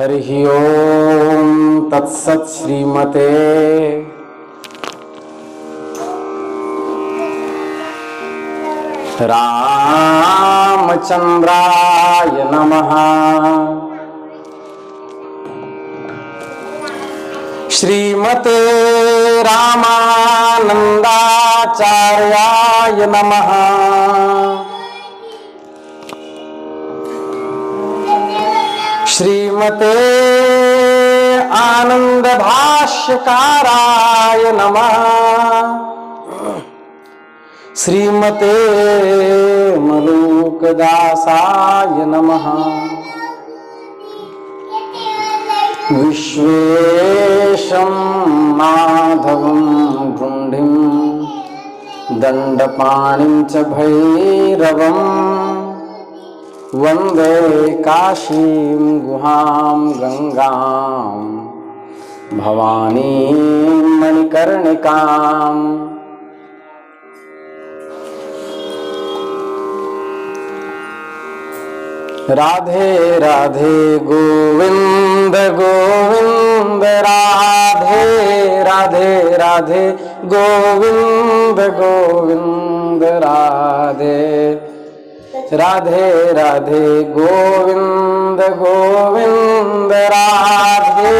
हरि ओम तत्सत्। श्रीमते रामचंद्राय नमः। श्रीमते रामानंदाचार्याय नमः। श्रीमते आनंद भाष्यकाराय नमः। श्रीमते मलूकदासाय नमः। विश्वेशं माधवं ढुंढिं दंडपाणिं च भैरवम् वंदे काशीं गुहां गंगां भवानीं मणिकर्णिकाम्। राधे राधे गोविंद गोविंद राधे राधे राधे गोविंद गोविंद राधे राधे राधे गोविंद गोविंद राधे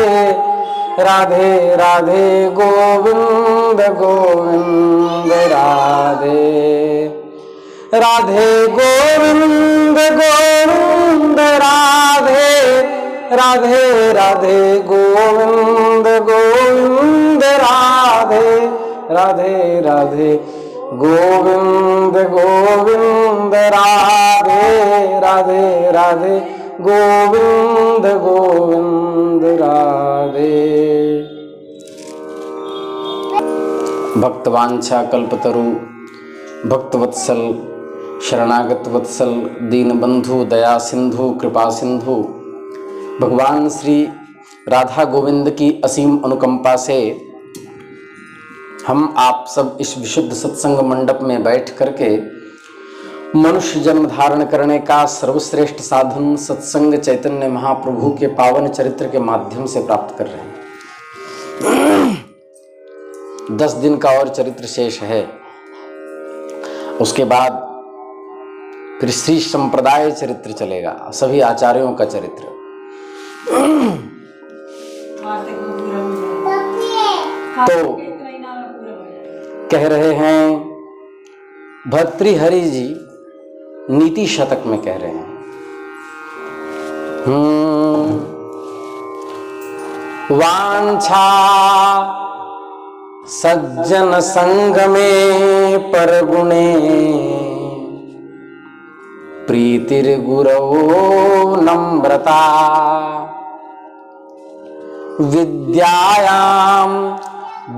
राधे राधे गोविंद गोविंद राधे राधे गोविंद गोविंद राधे राधे राधे गोविंद गोविंद राधे राधे राधे गोविंद गोविंद राधे राधे राधे गोविंद गोविंद राधे। भक्तवांछा कल्पतरु भक्तवत्सल शरणागत वत्सल दीनबंधु दया सिंधु कृपा सिंधु भगवान श्री राधा गोविंद की असीम अनुकंपा से हम आप सब इस विशुद्ध सत्संग मंडप में बैठ करके मनुष्य जन्म धारण करने का सर्वश्रेष्ठ साधन सत्संग चैतन्य महाप्रभु के पावन चरित्र के माध्यम से प्राप्त कर रहे हैं। 10 दिन का और चरित्र शेष है। उसके बाद फिर श्री संप्रदाय चरित्र चलेगा, सभी आचार्यों का चरित्र। तो कह रहे हैं भर्तृहरि जी नीति शतक में कह रहे हैं वांछा सज्जन संग में परगुणे प्रीतिर्गुरौ नम्रता विद्यायां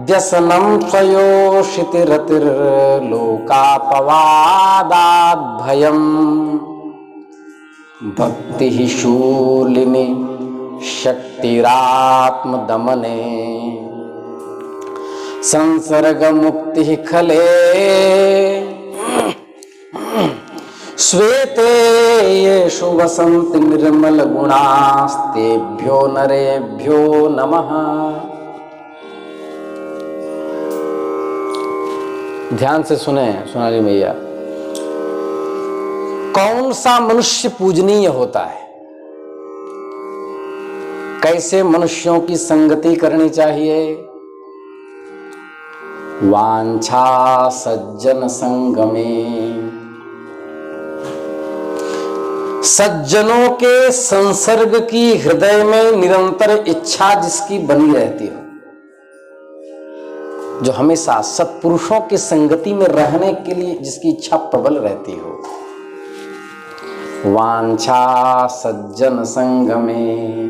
व्यसनं स्वयोषितिरतिर्लोकापवादाद् भयम् भक्तिः शूलिनी शक्तिरात्मदमने संसर्ग मुक्ति खले श्वेते येषु वसन्ति निर्मल गुणास्तेभ्यो नरेभ्यो नमः। ध्यान से सुने सोनाली मैया। कौन सा मनुष्य पूजनीय होता है, कैसे मनुष्यों की संगति करनी चाहिए। वांछा सज्जन संग में, सज्जनों के संसर्ग की हृदय में निरंतर इच्छा जिसकी बनी रहती हो, जो हमेशा सत्पुरुषों की संगति में रहने के लिए जिसकी इच्छा प्रबल रहती हो। वांछा सज्जन संग में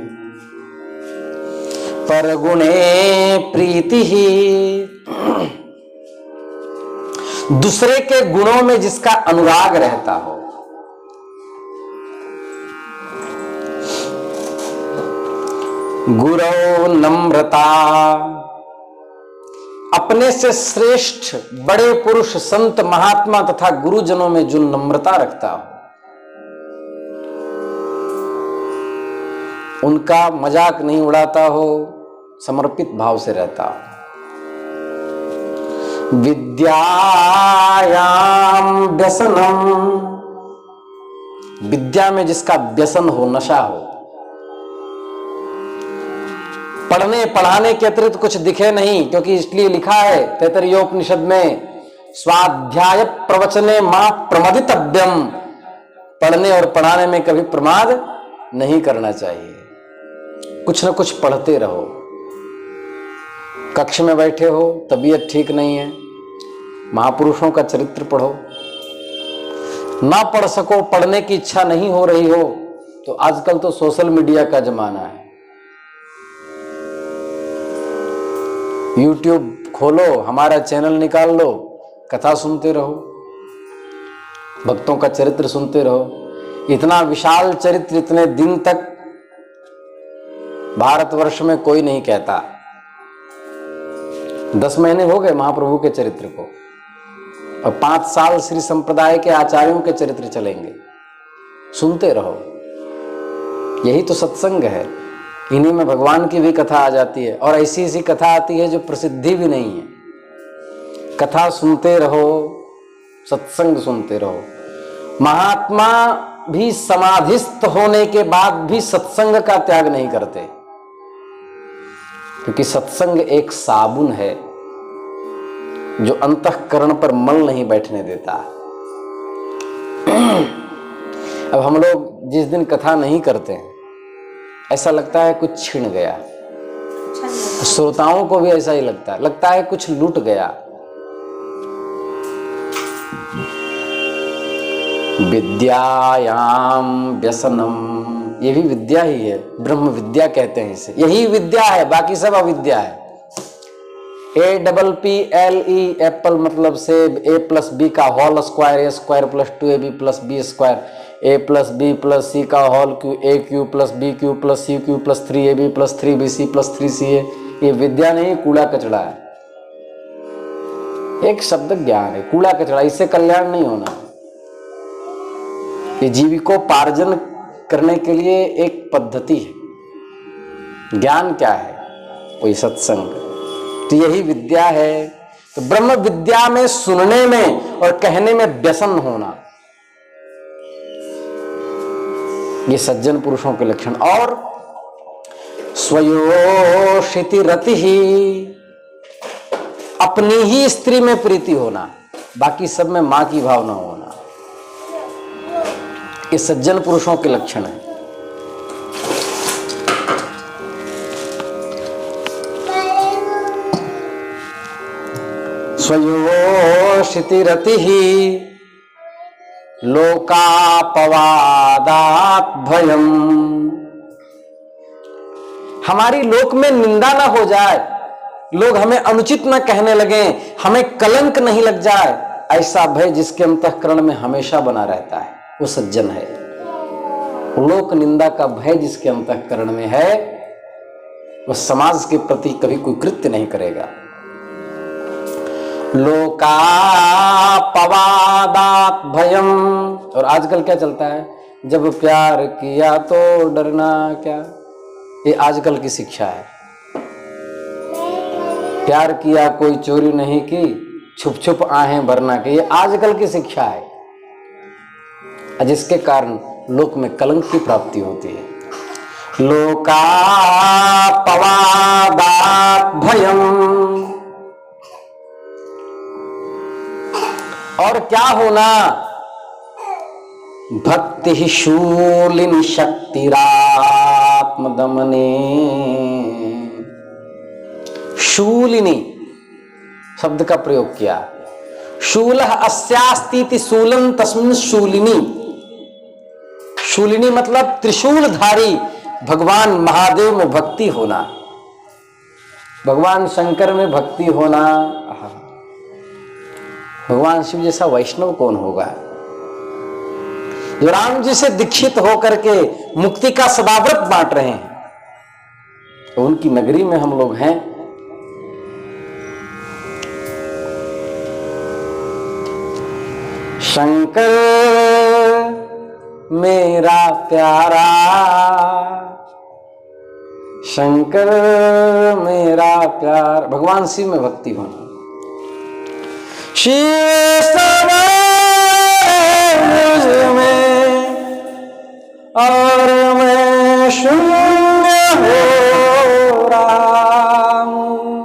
परगुणे प्रीति ही, दूसरे के गुणों में जिसका अनुराग रहता हो। गुरौ नम्रता, अपने से श्रेष्ठ बड़े पुरुष संत महात्मा तथा गुरुजनों में जो नम्रता रखता हो। उनका मजाक नहीं उड़ाता हो, समर्पित भाव से रहता हो। विद्यायाम व्यसनम, विद्या में जिसका व्यसन हो, नशा हो, पढ़ने पढ़ाने के अतिरिक्त कुछ दिखे नहीं, क्योंकि इसलिए लिखा है तैत्तरीयोपनिषद में, स्वाध्याय प्रवचने मां प्रमदितव्यम, पढ़ने और पढ़ाने में कभी प्रमाद नहीं करना चाहिए। कुछ न कुछ पढ़ते रहो। कक्ष में बैठे हो, तबीयत ठीक नहीं है, महापुरुषों का चरित्र पढ़ो। ना पढ़ सको, पढ़ने की इच्छा नहीं हो रही हो, तो आजकल तो सोशल मीडिया का जमाना है, यूट्यूब खोलो, हमारा चैनल निकाल लो, कथा सुनते रहो, भक्तों का चरित्र सुनते रहो। इतना विशाल चरित्र इतने दिन तक भारतवर्ष में कोई नहीं कहता। 10 महीने हो गए महाप्रभु के चरित्र को, और 5 साल श्री संप्रदाय के आचार्यों के चरित्र चलेंगे। सुनते रहो, यही तो सत्संग है। इन्हीं में भगवान की भी कथा आ जाती है, और ऐसी ऐसी कथा आती है जो प्रसिद्धि भी नहीं है। कथा सुनते रहो, सत्संग सुनते रहो। महात्मा भी समाधिस्थ होने के बाद भी सत्संग का त्याग नहीं करते, क्योंकि सत्संग एक साबुन है जो अंतःकरण पर मल नहीं बैठने देता। अब हम लोग जिस दिन कथा नहीं करते हैं, ऐसा लगता है कुछ छिन गया, श्रोताओं को भी ऐसा ही लगता है कुछ लूट गया। विद्यायाम व्यसनम, ये भी विद्या ही है, ब्रह्म विद्या कहते हैं इसे, यही विद्या है, बाकी सब अविद्या है। APPLE, एप्पल मतलब सेब, A+B का whole square, A² + 2AB+B², A+B+C का whole Q, AQ + BQ + CQ + 3AB + 3BC + 3CA। ये विद्या नहीं, कूड़ा कचड़ा है, एक शब्द ज्ञान है, कूड़ा कचड़ा, इससे कल्याण नहीं होना। ये जीविकोपार्जन करने के लिए एक पद्धति है। ज्ञान क्या है? वही सत्संग, तो यही विद्या है। तो ब्रह्म विद्या में सुनने में और कहने में व्यसन होना, ये सज्जन पुरुषों के लक्षण। और स्वयोषिति रति ही, अपनी ही स्त्री में प्रीति होना, बाकी सब में मां की भावना होना, ये सज्जन पुरुषों के लक्षण है। स्वयोषिति रति ही लोकापवादात् भयम, हमारी लोक में निंदा ना हो जाए, लोग हमें अनुचित न कहने लगे, हमें कलंक नहीं लग जाए, ऐसा भय जिसके अंतःकरण में हमेशा बना रहता है, वो सज्जन है। लोक निंदा का भय जिसके अंतःकरण में है, वह समाज के प्रति कभी कोई कृत्य नहीं करेगा। लोकापवादात् भयम, और आजकल क्या चलता है, जब प्यार किया तो डरना क्या, ये आजकल की शिक्षा है। प्यार किया कोई चोरी नहीं की, छुप छुप आहें भरना की, ये आजकल की शिक्षा है, जिसके कारण लोक में कलंक की प्राप्ति होती है। लोकापवादात् भयम, और क्या होना, भक्ति शूलिनी शक्तिरात्मदमने, शूलिनी शब्द का प्रयोग किया। शूलः अस्यास्तीति शूलं तस्मिन् शूलिनी, शूलिनी मतलब त्रिशूलधारी भगवान महादेव में भक्ति होना, भगवान शंकर में भक्ति होना। भगवान शिव जैसा वैष्णव कौन होगा, जो राम जी से दीक्षित होकर के मुक्ति का सदाव्रत बांट रहे हैं, तो उनकी नगरी में हम लोग हैं। शंकर मेरा प्यारा शंकर मेरा प्यार, भगवान शिव में भक्ति होना। शिव समाए मुझ में और मैं शून्य हो रहा हूं।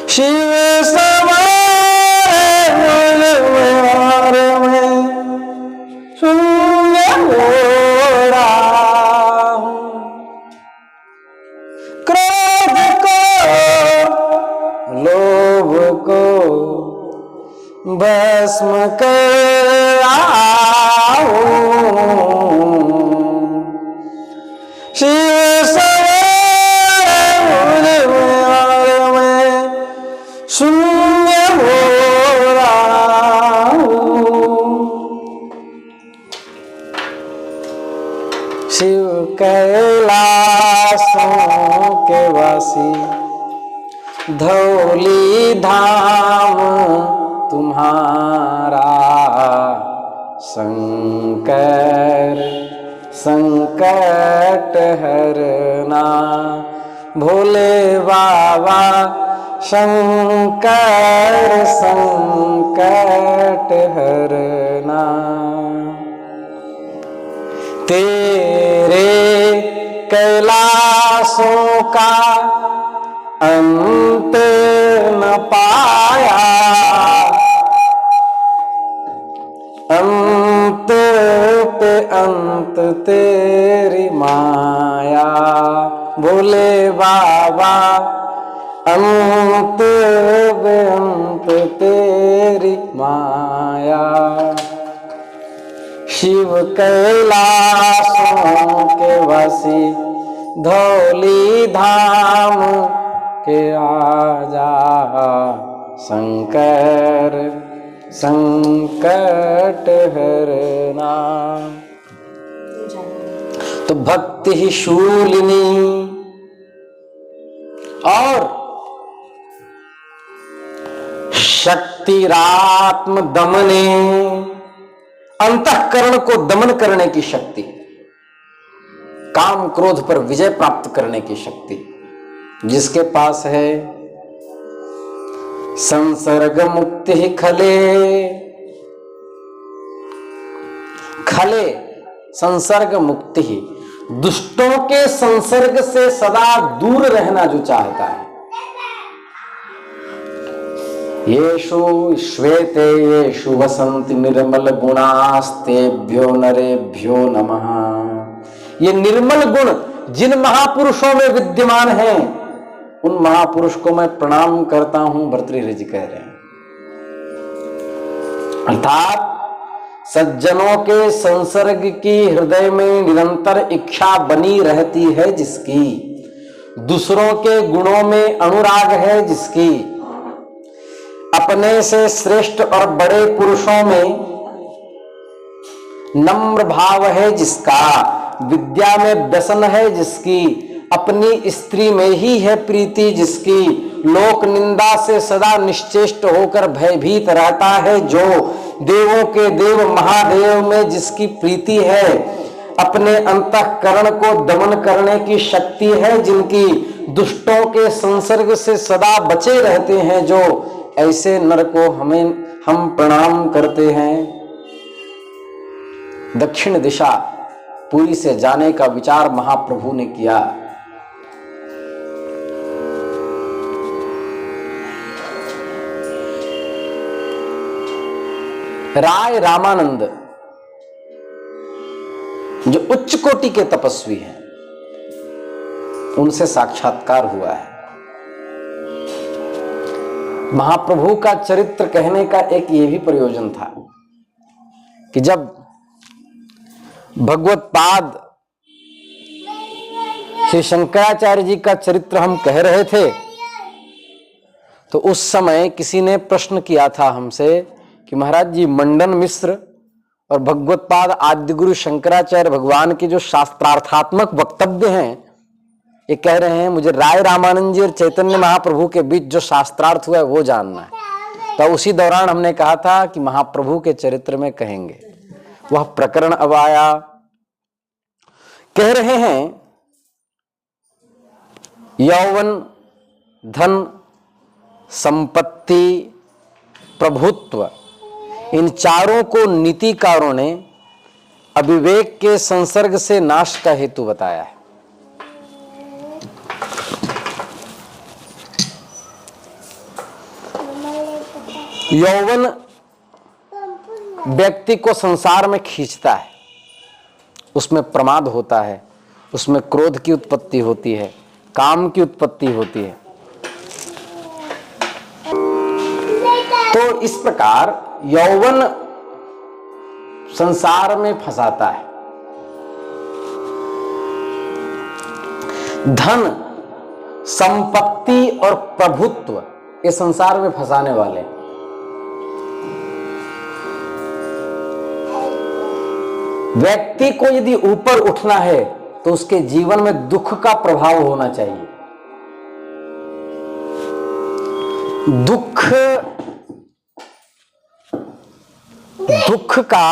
शिव समाए मुझ में और मैं शून्य हो रहा हूं। क्रोध को लोभ को भस्म कर आओ। शिव समाए मुझ में और मैं शून्य हो रहा हूं। शिव कैलासों के वासी, धौली धाम तुम्हारा, शंकर संकट हरना, भोले बाबा शंकर संकट हरना। तेरे कैलाशों का अंत न पाया, अंत पे अंत तेरी माया, भोले बाबा अंत पे अंत तेरी माया। शिव कैलाशों के वासी, धौली धाम के आजा, शंकर संकट हरना। तो भक्ति ही शूलिनी और शक्तिरात्म दमने, अंतःकरण को दमन करने की शक्ति, काम क्रोध पर विजय प्राप्त करने की शक्ति जिसके पास है। संसर्ग मुक्ति ही खले, खले संसर्ग मुक्ति ही, दुष्टों के संसर्ग से सदा दूर रहना जो चाहता है। येषु श्वेते येषु वसन्ति निर्मल गुणास्तेभ्यो नरेभ्यो नमः। ये निर्मल गुण जिन महापुरुषों में विद्यमान हैं, उन महापुरुष को मैं प्रणाम करता हूं, भर्तृहरि जी कह रहे हैं। अर्थात सज्जनों के संसर्ग की हृदय में निरंतर इच्छा बनी रहती है जिसकी, दूसरों के गुणों में अनुराग है जिसकी, अपने से श्रेष्ठ और बड़े पुरुषों में नम्र भाव है जिसका, विद्या में व्यसन है जिसकी, अपनी स्त्री में ही है प्रीति जिसकी, लोक निंदा से सदा निश्चेष्ट होकर भयभीत रहता है जो, देवों के देव महादेव में जिसकी प्रीति है, अपने अंतःकरण को दमन करने की शक्ति है जिनकी, दुष्टों के संसर्ग से सदा बचे रहते हैं जो, ऐसे नर को हम प्रणाम करते हैं। दक्षिण दिशा पुरी से जाने का विचार महाप्रभु ने किया। राय रामानंद जो उच्च कोटि के तपस्वी हैं, उनसे साक्षात्कार हुआ है। महाप्रभु का चरित्र कहने का एक ये भी प्रयोजन था कि जब भगवत पाद श्री शंकराचार्य जी का चरित्र हम कह रहे थे, तो उस समय किसी ने प्रश्न किया था हमसे कि महाराज जी, मंडन मिश्र और भगवत पाद आद्य गुरु शंकराचार्य भगवान के जो शास्त्रार्थात्मक वक्तव्य हैं, ये कह रहे हैं मुझे राय रामानंद जी और चैतन्य महाप्रभु के बीच जो शास्त्रार्थ हुआ है वो जानना है। तो उसी दौरान हमने कहा था कि महाप्रभु के चरित्र में कहेंगे। वह प्रकरण अब आया। कह रहे हैं यौवन, धन, संपत्ति, प्रभुत्व, इन चारों को नीतिकारों ने अविवेक के संसर्ग से नाश का हेतु बताया है। यौवन व्यक्ति को संसार में खींचता है, उसमें प्रमाद होता है, उसमें क्रोध की उत्पत्ति होती है, काम की उत्पत्ति होती है। तो इस प्रकार यौवन संसार में फंसाता है। धन, संपत्ति और प्रभुत्व ये संसार में फंसाने वाले। व्यक्ति को यदि ऊपर उठना है तो उसके जीवन में दुख का प्रभाव होना चाहिए। दुख का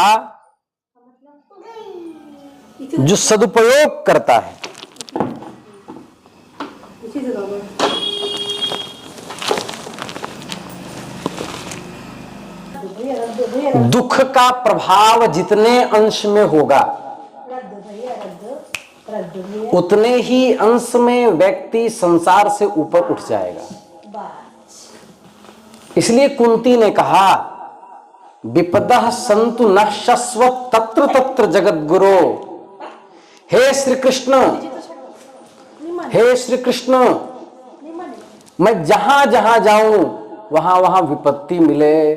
जो सदुपयोग करता है, दुख का प्रभाव जितने अंश में होगा उतने ही अंश में व्यक्ति संसार से ऊपर उठ जाएगा। इसलिए कुंती ने कहा, विपदः संतु न शश्वत तत्र तत्र जगत गुरो। हे श्री कृष्ण, हे श्री कृष्ण, मैं जहां जहां जाऊं वहां वहां विपत्ति मिले।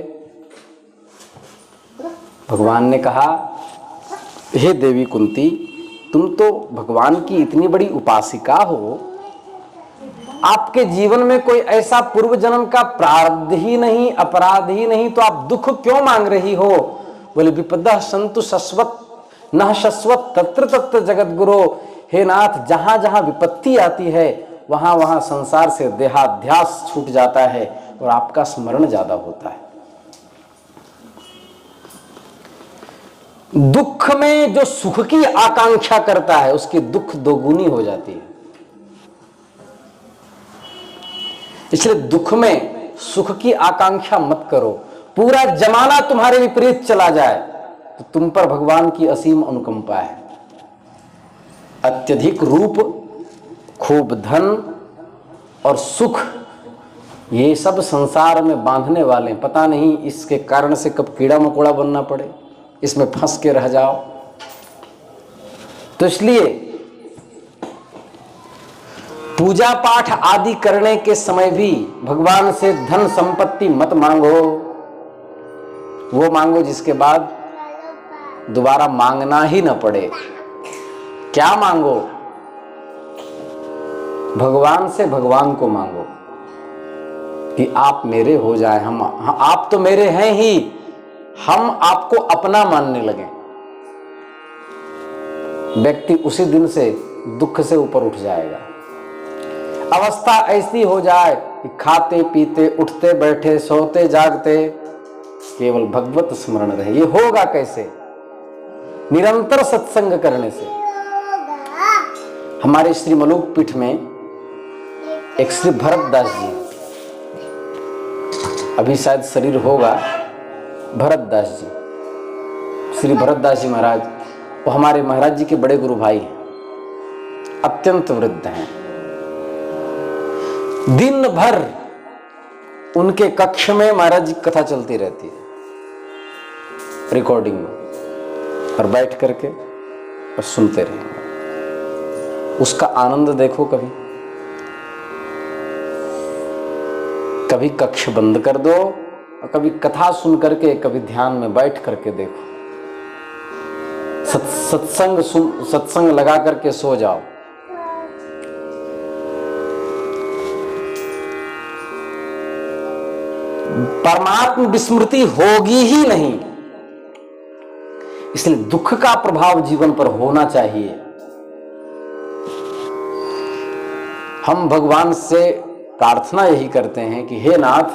भगवान ने कहा, हे देवी कुंती, तुम तो भगवान की इतनी बड़ी उपासिका हो, आपके जीवन में कोई ऐसा पूर्व जन्म का प्रारब्ध ही नहीं, अपराध ही नहीं, तो आप दुख क्यों मांग रही हो? बोले, विपदा संतु शश्वत न शश्वत तत्र तत्र जगत गुरो। हे नाथ, जहां जहां विपत्ति आती है वहां वहां संसार से देहाध्यास छूट जाता है और आपका स्मरण ज्यादा होता है। दुख में जो सुख की आकांक्षा करता है उसकी दुख दोगुनी हो जाती है। इसलिए दुख में सुख की आकांक्षा मत करो। पूरा जमाना तुम्हारे विपरीत चला जाए तो तुम पर भगवान की असीम अनुकंपा है। अत्यधिक रूप, खूब धन और सुख, ये सब संसार में बांधने वाले। पता नहीं इसके कारण से कब कीड़ा मकोड़ा बनना पड़े, इसमें फंस के रह जाओ। तो इसलिए पूजा पाठ आदि करने के समय भी भगवान से धन संपत्ति मत मांगो। वो मांगो जिसके बाद दोबारा मांगना ही न पड़े। क्या मांगो? भगवान से भगवान को मांगो कि आप मेरे हो जाए। आप तो मेरे हैं ही, हम आपको अपना मानने लगे। व्यक्ति उसी दिन से दुख से ऊपर उठ जाएगा। अवस्था ऐसी हो जाए कि खाते पीते, उठते बैठे, सोते जागते केवल भगवत स्मरण रहे। ये होगा कैसे? निरंतर सत्संग करने से। हमारे श्री मलूक पीठ में एक श्री भरतदास जी, अभी शायद शरीर होगा, भरतदास जी, श्री भरतदास जी महाराज, वो हमारे महाराज जी के बड़े गुरु भाई हैं, अत्यंत वृद्ध हैं। दिन भर उनके कक्ष में महाराज जी कथा चलती रहती है, रिकॉर्डिंग में, और बैठ करके और सुनते रहेंगे। उसका आनंद देखो। कभी कक्ष बंद कर दो और कभी कथा सुन करके, कभी ध्यान में बैठ करके देखो। सत्संग लगा करके सो जाओ। परमात्म विस्मृति होगी ही नहीं। इसलिए दुख का प्रभाव जीवन पर होना चाहिए। हम भगवान से प्रार्थना यही करते हैं कि हे नाथ,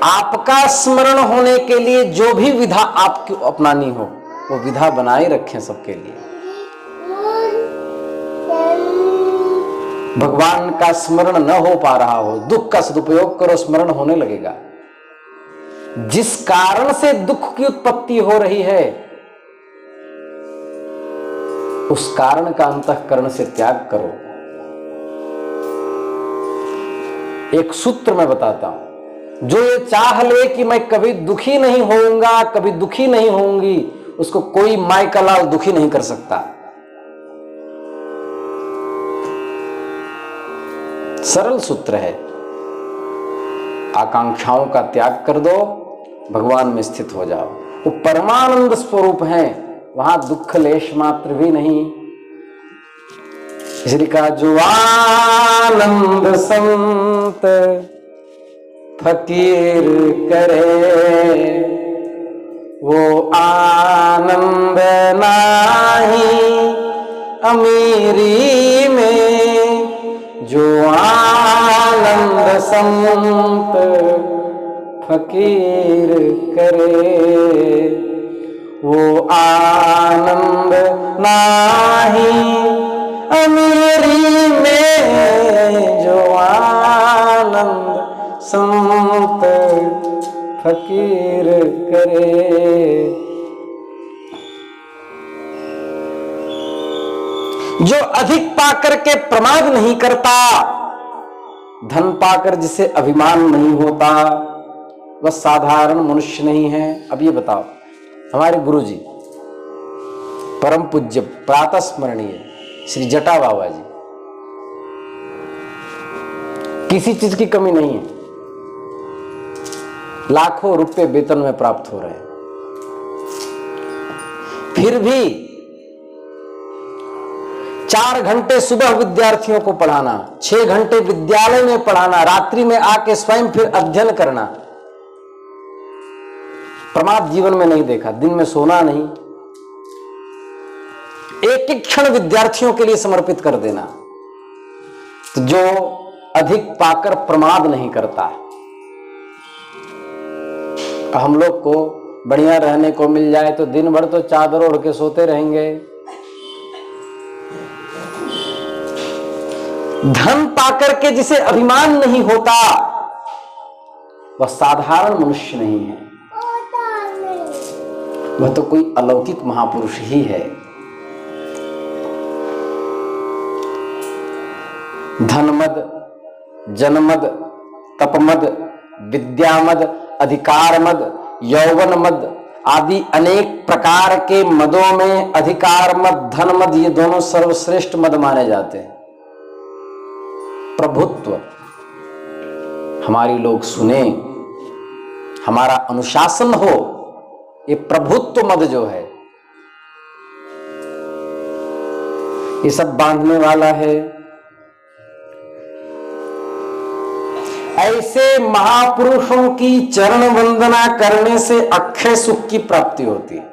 आपका स्मरण होने के लिए जो भी विधा आपको अपनानी हो वो विधा बनाए रखें सबके लिए। भगवान का स्मरण न हो पा रहा हो, दुख का सदुपयोग करो, स्मरण होने लगेगा। जिस कारण से दुख की उत्पत्ति हो रही है उस कारण का अंतःकरण से त्याग करो। एक सूत्र मैं बताता हूं, जो ये चाह ले कि मैं कभी दुखी नहीं होऊंगा, कभी दुखी नहीं होऊंगी, उसको कोई माई का लाल दुखी नहीं कर सकता। सरल सूत्र है। आकांक्षाओं का त्याग कर दो, भगवान में स्थित हो जाओ। वो परमानंद स्वरूप हैं, वहां दुख लेश मात्र भी नहीं। इसलिए कहा, जो आनंद संत फकीर करे, वो आनंद नाही अमीरी में। जो आनंद संत फकीर करे, वो आनंद नाही अमीरी में। जो आनंद संत फकीर करे। जो अधिक पाकर के प्रमाद नहीं करता, धन पाकर जिसे अभिमान नहीं होता, वह साधारण मनुष्य नहीं है। अब ये बताओ, हमारे गुरुजी परम पूज्य प्रातः स्मरणीय श्री जटा बाबा जी, किसी चीज की कमी नहीं है, लाखों रुपए वेतन में प्राप्त हो रहे हैं, फिर भी 4 घंटे सुबह विद्यार्थियों को पढ़ाना, 6 घंटे विद्यालय में पढ़ाना, रात्रि में आके स्वयं फिर अध्ययन करना। प्रमाद जीवन में नहीं देखा। दिन में सोना नहीं, एक एक क्षण विद्यार्थियों के लिए समर्पित कर देना। तो जो अधिक पाकर प्रमाद नहीं करता। हम लोग को बढ़िया रहने को मिल जाए तो दिन भर तो चादर ओढ़ के सोते रहेंगे। धन पाकर के जिसे अभिमान नहीं होता, वह साधारण मनुष्य नहीं है, वह तो कोई अलौकिक महापुरुष ही है। धनमद, जनमद, तपमद, विद्यामद, अधिकारमद, यौवनमद आदि अनेक प्रकार के मदों में अधिकार मद, धन मद, ये दोनों सर्वश्रेष्ठ मद माने जाते हैं। प्रभुत्व, हमारी लोग सुने, हमारा अनुशासन हो, ये प्रभुत्व मद जो है, ये सब बांधने वाला है। ऐसे महापुरुषों की चरण वंदना करने से अक्षय सुख की प्राप्ति होती है।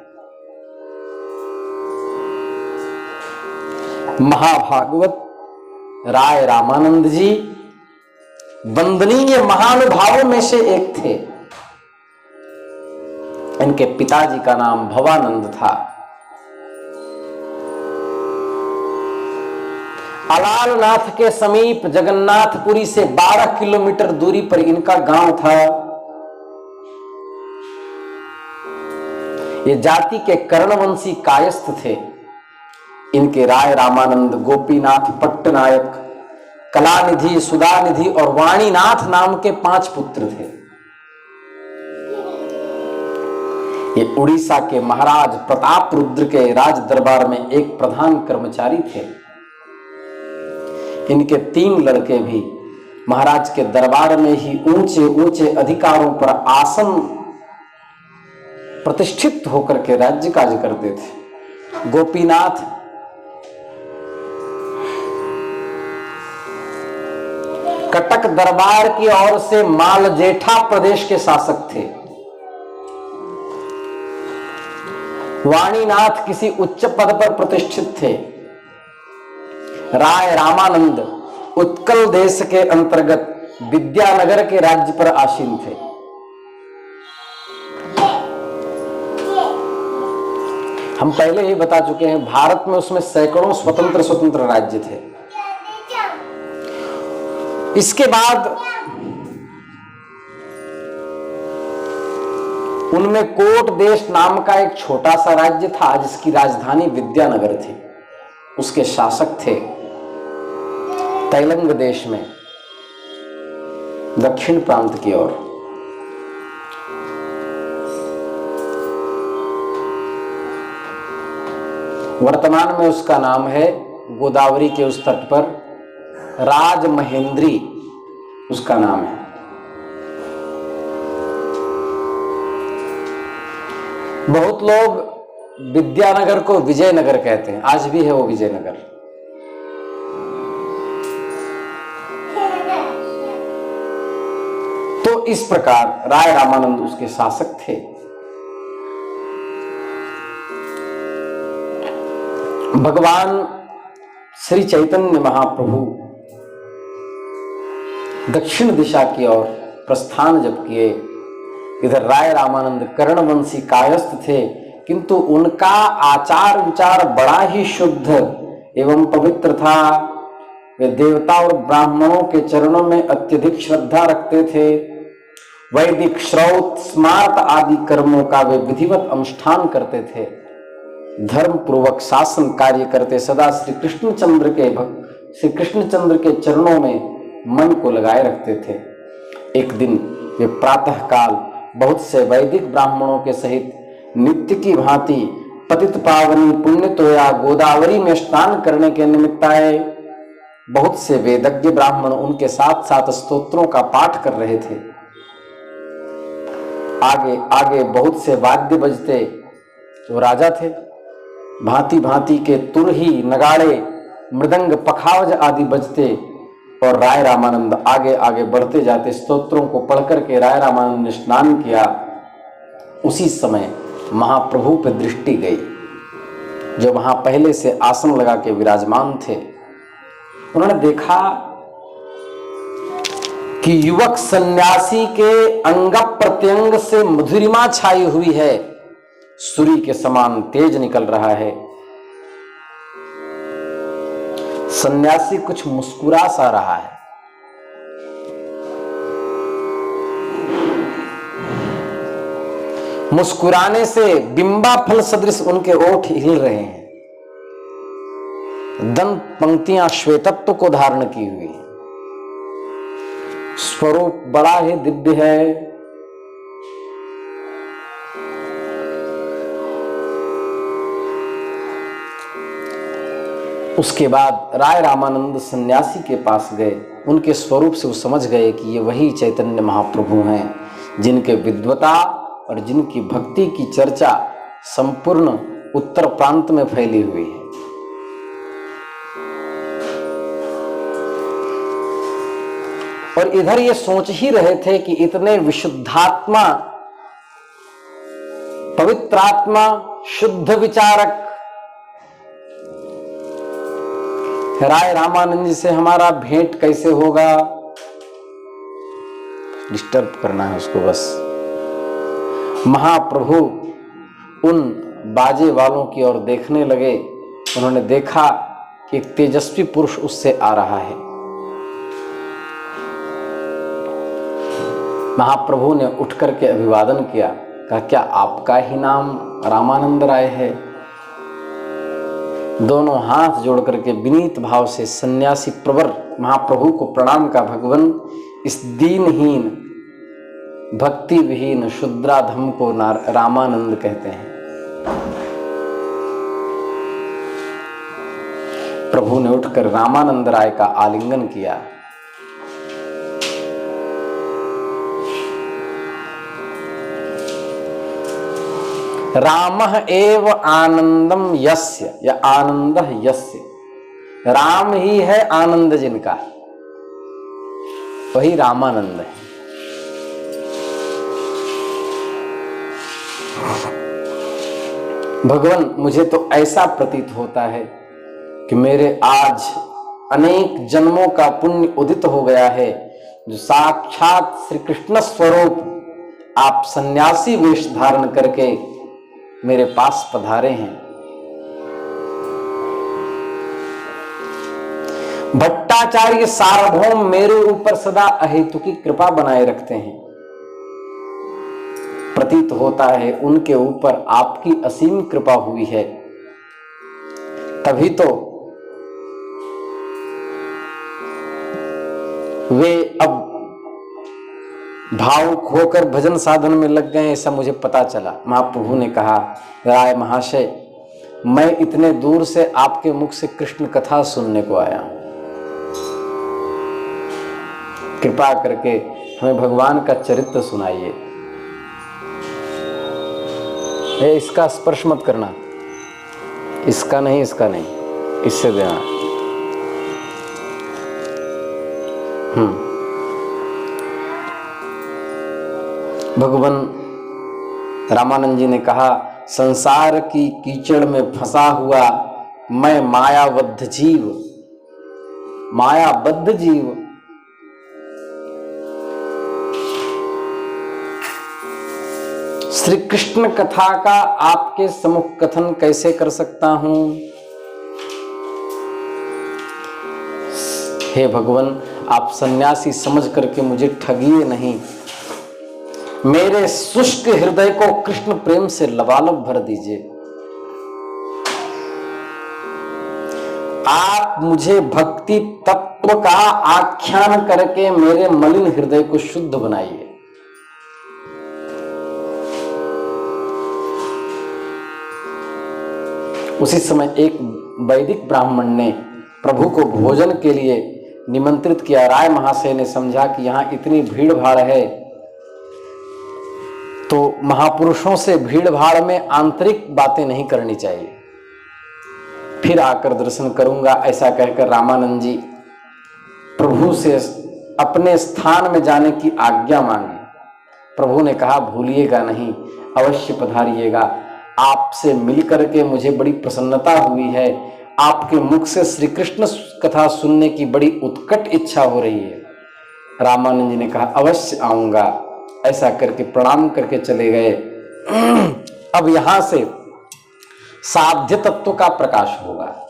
महाभागवत राय रामानंद जी वंदनीय महानुभावों में से एक थे। इनके पिताजी का नाम भवानंद था। अलालनाथ के समीप जगन्नाथपुरी से 12 किलोमीटर दूरी पर इनका गांव था। ये जाति के कर्णवंशी कायस्थ थे। इनके राय रामानंद, गोपीनाथ, पट्टनायक, कलानिधि, सुधानिधि और वाणीनाथ नाम के 5 पुत्र थे। ये उड़ीसा के महाराज प्रताप रुद्र के राज दरबार में एक प्रधान कर्मचारी थे। इनके 3 लड़के भी महाराज के दरबार में ही ऊंचे ऊंचे अधिकारों पर आसन प्रतिष्ठित होकर के राज्य कार्य करते थे। गोपीनाथ कटक दरबार की ओर से मालजेठा प्रदेश के शासक थे। वाणीनाथ किसी उच्च पद पर प्रतिष्ठित थे। राय रामानंद उत्कल देश के अंतर्गत विद्यानगर के राज्य पर आसीन थे। हम पहले ही बता चुके हैं, भारत में उसमें सैकड़ों स्वतंत्र राज्य थे। इसके बाद उनमें कोट देश नाम का एक छोटा सा राज्य था जिसकी राजधानी विद्यानगर थी। उसके शासक थे तैलंग देश में, दक्षिण प्रांत की ओर। वर्तमान में उसका नाम है, गोदावरी के उस तट पर राजमहेंद्री उसका नाम है। बहुत लोग विद्यानगर को विजयनगर कहते हैं, आज भी है वो विजयनगर। तो इस प्रकार राय रामानंद उसके शासक थे। भगवान श्री चैतन्य महाप्रभु दक्षिण दिशा की ओर प्रस्थान जब किए, इधर राय रामानंद कर्णवंशी कायस्थ थे, किंतु उनका आचार विचार बड़ा ही शुद्ध एवं पवित्र था। वे देवता और ब्राह्मणों के चरणों में अत्यधिक श्रद्धा रखते थे। वैदिक श्रौत स्मार्त आदि कर्मों का वे विधिवत अनुष्ठान करते थे। धर्म पूर्वक शासन कार्य करते सदा श्री कृष्णचंद्र के चरणों में मन को लगाए रखते थे। एक दिन वे प्रातः काल बहुत से वैदिक ब्राह्मणों के सहित नित्य की भांति पतित पावनी पुण्य तोया गोदावरी में स्नान करने के निमित्त आए। बहुत से वेदज्ञ ब्राह्मण उनके साथ साथ स्तोत्रों का पाठ कर रहे थे। आगे आगे बहुत से वाद्य बजते, वो राजा थे, भांति भांति के तुरही, नगाड़े, मृदंग, पखावज आदि बजते और राय रामानंद आगे आगे बढ़ते जाते। स्तोत्रों को पढ़कर के राय रामानंद ने स्नान किया। उसी समय महाप्रभु पे दृष्टि गई, जो वहां पहले से आसन लगा के विराजमान थे। उन्होंने देखा कि युवक सन्यासी के अंग प्रत्यंग से मधुरिमा छाई हुई है, सूर्य के समान तेज निकल रहा है। सन्यासी कुछ मुस्कुरा सा रहा है। मुस्कुराने से बिंबा फल सदृश उनके ओठ हिल रहे हैं। दंत पंक्तियां श्वेतत्व को धारण की हुई है। स्वरूप बड़ा ही दिव्य है। उसके बाद राय रामानंद सन्यासी के पास गए। उनके स्वरूप से वो समझ गए कि ये वही चैतन्य महाप्रभु हैं, जिनके विद्वता और जिनकी भक्ति की चर्चा संपूर्ण उत्तर प्रांत में फैली हुई है। और इधर ये सोच ही रहे थे कि इतने विशुद्धात्मा, पवित्रात्मा, शुद्ध विचारक राय रामानंद जी से हमारा भेंट कैसे होगा। डिस्टर्ब करना है उसको बस। महाप्रभु उन बाजे वालों की ओर देखने लगे। उन्होंने देखा कि एक तेजस्वी पुरुष उससे आ रहा है। महाप्रभु ने उठ करके अभिवादन किया, कहा क्या आपका ही नाम रामानंद राय है। दोनों हाथ जोड़ करके विनीत भाव से सन्यासी प्रवर महाप्रभु को प्रणाम का, भगवान इस दीनहीन भक्ति विहीन शुद्राधम को रामानंद कहते हैं। प्रभु ने उठकर रामानंद राय का आलिंगन किया। रामः एव आनंदम यस्य, या आनंद यस्य, राम ही है आनंद जिनका, वही रामानंद है। भगवान मुझे तो ऐसा प्रतीत होता है कि मेरे आज अनेक जन्मों का पुण्य उदित हो गया है, जो साक्षात श्री कृष्ण स्वरूप आप सन्यासी वेश धारण करके मेरे पास पधारे हैं। भट्टाचार्य सार्वभौम मेरे ऊपर सदा अहेतु की कृपा बनाए रखते हैं। प्रतीत होता है उनके ऊपर आपकी असीम कृपा हुई है, तभी तो वे अब भावुक होकर भजन साधन में लग गए, ऐसा मुझे पता चला। महाप्रभु ने कहा, राय महाशय, मैं इतने दूर से आपके मुख से कृष्ण कथा सुनने को आया हूं, कृपा करके हमें भगवान का चरित्र सुनाइए। इसका स्पर्श मत करना, इसका नहीं, इसका नहीं, इससे देना। भगवान रामानंद जी ने कहा, संसार की कीचड़ में फंसा हुआ मैं मायाबद्ध जीव, मायाबद्ध जीव श्री कृष्ण कथा का आपके सम्मुख कथन कैसे कर सकता हूं? हे भगवान, आप सन्यासी समझ करके मुझे ठगिए नहीं, मेरे शुष्क हृदय को कृष्ण प्रेम से लबालब भर दीजिए। आप मुझे भक्ति तत्व का आख्यान करके मेरे मलिन हृदय को शुद्ध बनाइए। उसी समय एक वैदिक ब्राह्मण ने प्रभु को भोजन के लिए निमंत्रित किया। राय महाशय ने समझा कि यहाँ इतनी भीड़ भाड़ है तो महापुरुषों से भीड़ भाड़ में आंतरिक बातें नहीं करनी चाहिए, फिर आकर दर्शन करूंगा। ऐसा कहकर रामानंद जी प्रभु से अपने स्थान में जाने की आज्ञा मांगी। प्रभु ने कहा, भूलिएगा नहीं, अवश्य पधारिएगा। आपसे मिलकर के मुझे बड़ी प्रसन्नता हुई है, आपके मुख से श्री कृष्ण कथा सुनने की बड़ी उत्कट इच्छा हो रही है। रामानंद जी ने कहा, अवश्य आऊंगा। ऐसा करके प्रणाम करके चले गए। अब यहां से साध्य तत्व का प्रकाश होगा।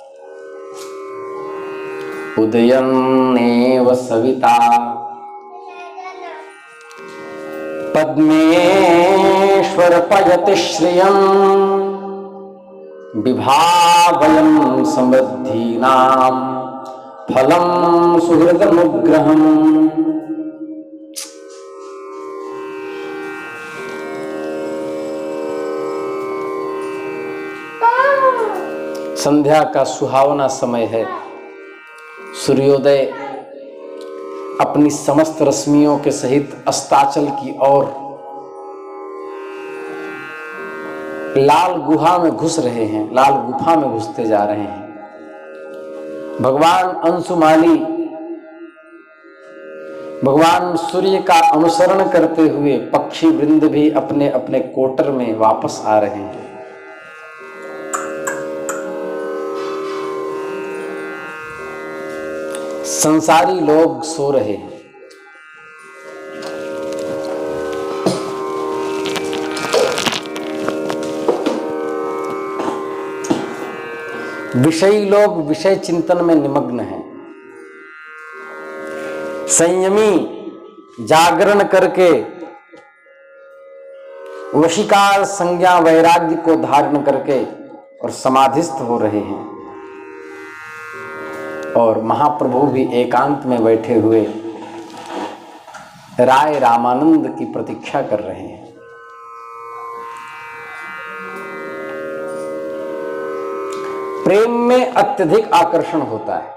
उदयन्नेव सविता पद्मेश्वर पयति श्रियं विभावयं समृद्धीनां फलं सुहृदनुग्रहम्। संध्या का सुहावना समय है। सूर्योदय अपनी समस्त रश्मियों के सहित अस्ताचल की ओर लाल गुहा में घुस रहे हैं, लाल गुफा में घुसते जा रहे हैं। भगवान अंशुमाली भगवान सूर्य का अनुसरण करते हुए पक्षी वृंद भी अपने अपने कोटर में वापस आ रहे हैं। संसारी लोग सो रहे हैं। विषयी लोग विषय चिंतन में निमग्न हैं। संयमी जागरण करके वशीकार संज्ञा वैराग्य को धारण करके और समाधिस्थ हो रहे हैं। और महाप्रभु भी एकांत में बैठे हुए राय रामानंद की प्रतीक्षा कर रहे हैं। प्रेम में अत्यधिक आकर्षण होता है।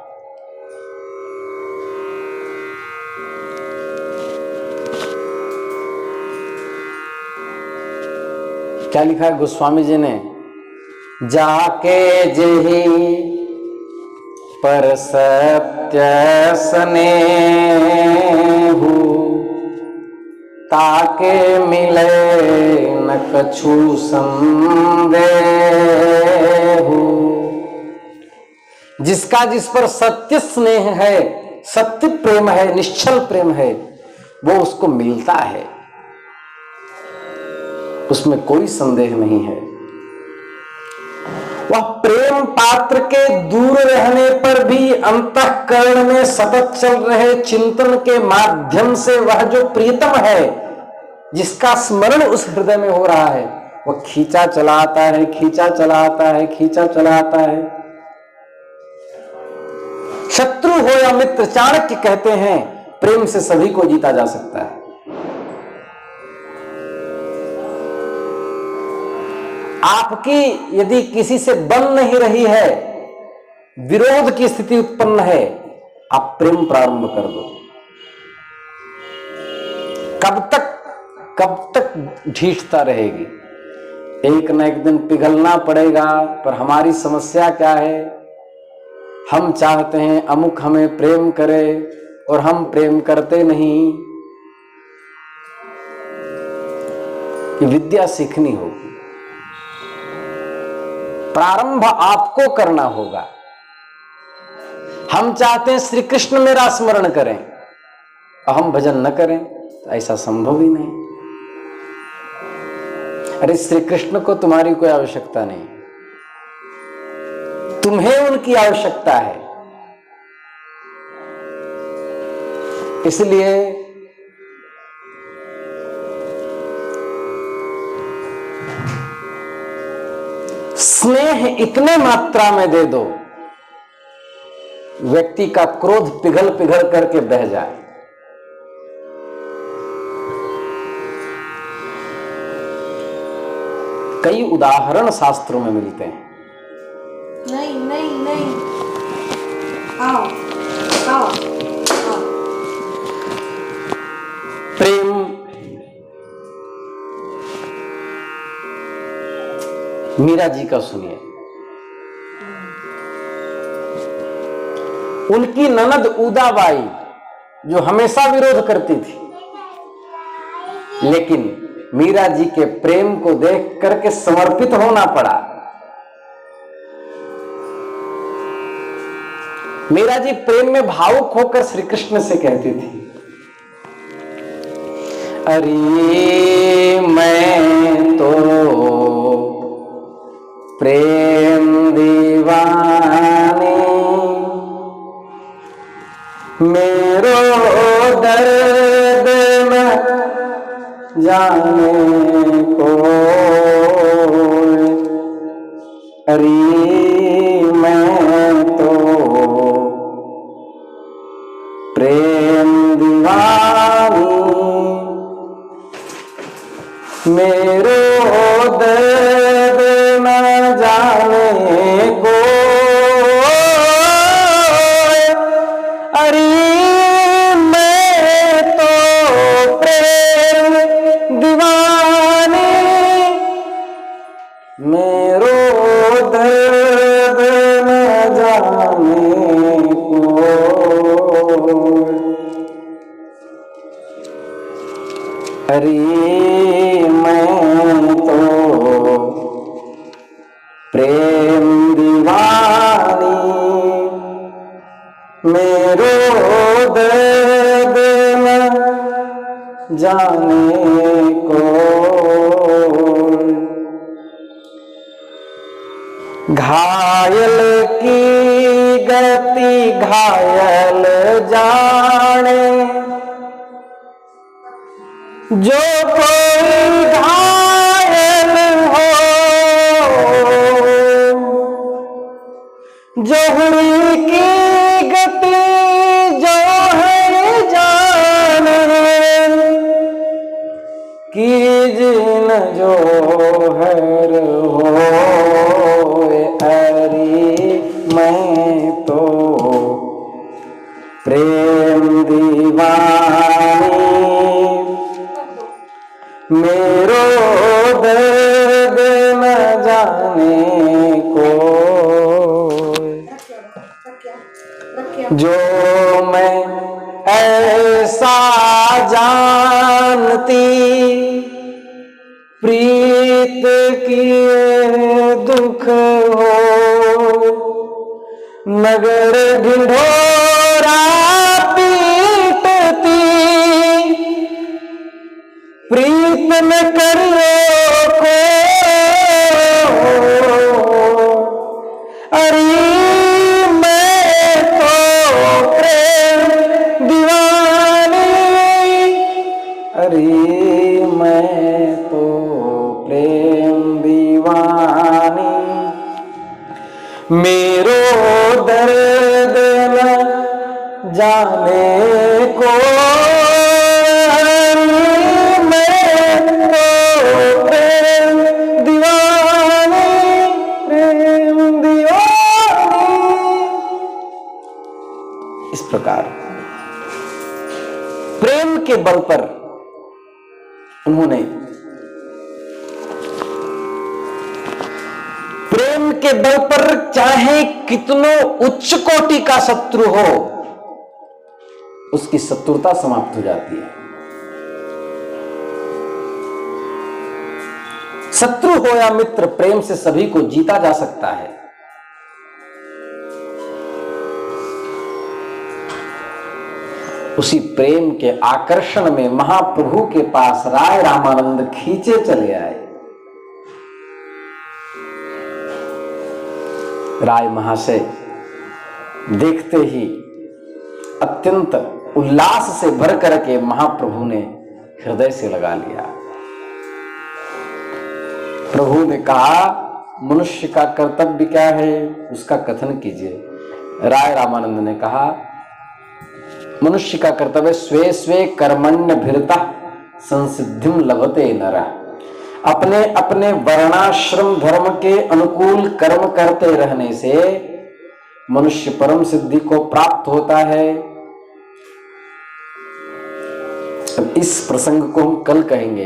क्या लिखा है गोस्वामी जी ने, जाके जेहि पर सत्य स्नेहु ताके मिले न कछु संदेहु। जिसका जिस पर सत्य स्नेह है, सत्य प्रेम है, निश्चल प्रेम है, वो उसको मिलता है, उसमें कोई संदेह नहीं है। वह प्रेम पात्र के दूर रहने पर भी अंतःकरण में सतत चल रहे चिंतन के माध्यम से वह जो प्रियतम है, जिसका स्मरण उस हृदय में हो रहा है, वह खींचा चला आता है, खींचा चला आता है, खींचा चला आता है। शत्रु हो या मित्र, चाणक्य कहते हैं प्रेम से सभी को जीता जा सकता है। आपकी यदि किसी से बन नहीं रही है, विरोध की स्थिति उत्पन्न है, आप प्रेम प्रारंभ कर दो। कब तक ढीठता रहेगी? एक न एक दिन पिघलना पड़ेगा। पर हमारी समस्या क्या है? हम चाहते हैं अमुक हमें प्रेम करे और हम प्रेम करते नहीं। ये विद्या सीखनी होगी, प्रारंभ आपको करना होगा। हम चाहते हैं श्री कृष्ण मेरा स्मरण करें और हम भजन न करें, तो ऐसा संभव ही नहीं। अरे श्री कृष्ण को तुम्हारी कोई आवश्यकता नहीं, तुम्हें उनकी आवश्यकता है। इसलिए स्नेह इतने मात्रा में दे दो, व्यक्ति का क्रोध पिघल पिघल करके बह जाए। कई उदाहरण शास्त्रों में मिलते हैं। नहीं आओ आओ आओ। प्रेम मीरा जी का सुनिए। उनकी ननद उदाबाई जो हमेशा विरोध करती थी, लेकिन मीरा जी के प्रेम को देख करके समर्पित होना पड़ा। मीरा जी प्रेम में भावुक होकर श्री कृष्ण से कहती थी, अरे मैं तो प्रेम दीवानी, मेरो दर्द न जाने को, अरे मैं तो प्रेम दीवानी, मेरो दर्द न जाने को, अरे मैं तो प्रेम दीवानी, मेरो दर्द न जाने को। अरे मैं तो प्रेम दीवानी, मेरो दर्द न जाने को। घायल की गति घायल जाने, जो कोई घायल हो, जोहरी की गति जो है जाने, कीजिन जो हर हो, अरे मैं तो प्रेम दीवानी, मेरो दर्द न जाने को। जो मैं ऐसा जानती, प्रीत किए दुख हो, नगर ढिंढोरा पीटती, प्रीत न करियो को, दर्द न जाने को प्रेम दीवानी इस प्रकार प्रेम के बल पर उन्होंने प्रेम के बल पर चाहे कितनों उच्च कोटि का शत्रु हो उसकी शत्रुता समाप्त हो जाती है। शत्रु हो या मित्र, प्रेम से सभी को जीता जा सकता है। उसी प्रेम के आकर्षण में महाप्रभु के पास राय रामानंद खींचे चले आए। राय महाशय देखते ही अत्यंत उल्लास से भर करके महाप्रभु ने हृदय से लगा लिया। प्रभु ने कहा, मनुष्य का कर्तव्य क्या है उसका कथन कीजिए। राय रामानंद ने कहा, मनुष्य का कर्तव्य स्वे स्वे कर्मण्य भिरता संसिद्धिम लभते नरः। अपने अपने वर्णाश्रम धर्म के अनुकूल कर्म करते रहने से मनुष्य परम सिद्धि को प्राप्त होता है। अब इस प्रसंग को हम कल कहेंगे,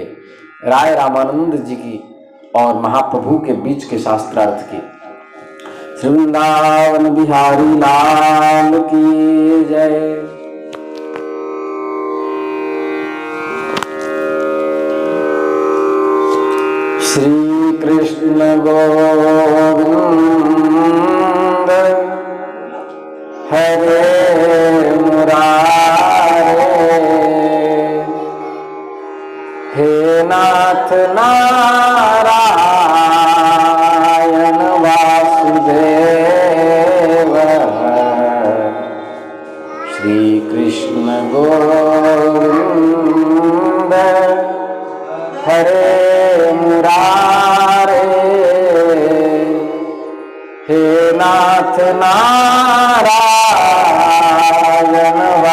राय रामानंद जी की और महाप्रभु के बीच के शास्त्रार्थ की। श्री वृंदावन बिहारी लाल की जय। श्री कृष्ण गोविंद हरे मुरारे, हे नाथ नारायण वासुदेव। श्री कृष्ण गोविंद हरे मुरारे, हे नाथ नारायण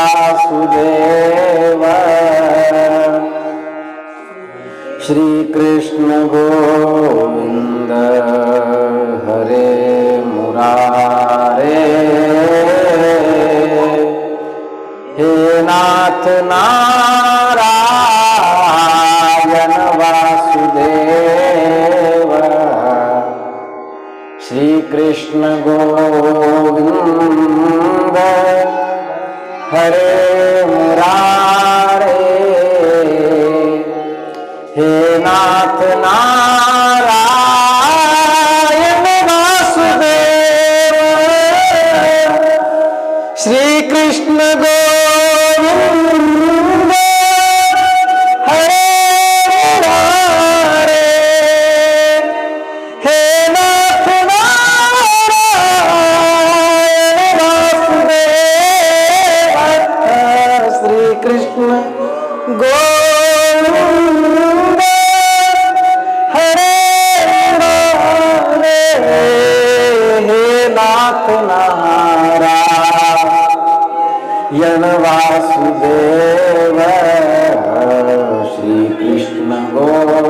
वासुदेव। श्री कृष्ण गोविंद हरे मुरारे, हे नाथ नारायण वासुदेव। श्री कृष्ण गोविंद हरे मुरारे, हे नाथ नारायण वासुदेव। श्री कृष्ण गोविंद हरे मुरारे, हे नाथ नारायण वासुदेव। श्री कृष्ण गोविंद हरे मुरारे, हे नाथ नारायण वासुदेव। श्री कृष्ण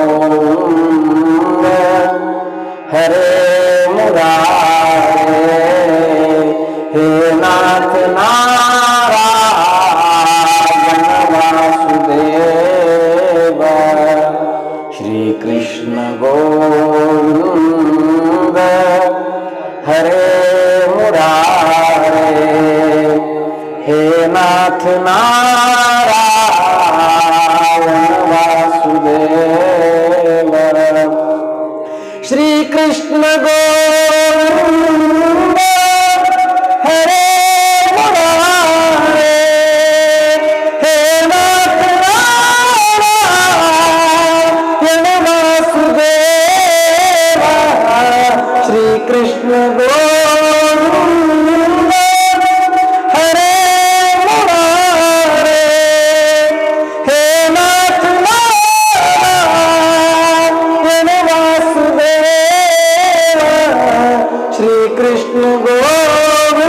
गोविंद हरे मुरारे, हे नाथ नारायण वासुदेव। श्री कृष्ण गोविंद हरे मुरारे, हे नाथ नारायण वासुदेव। श्री कृष्ण गोविंद हरे मुरारे, हे नाथ नारायण वासुदेव। श्री कृष्ण गोविंद हरे मुरारे, हे नाथ नारायण वासुदेव। श्री कृष्ण गोविंद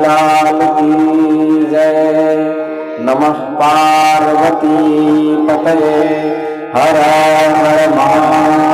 लाल की जय। नमः पार्वती पतये हर हर महादेव।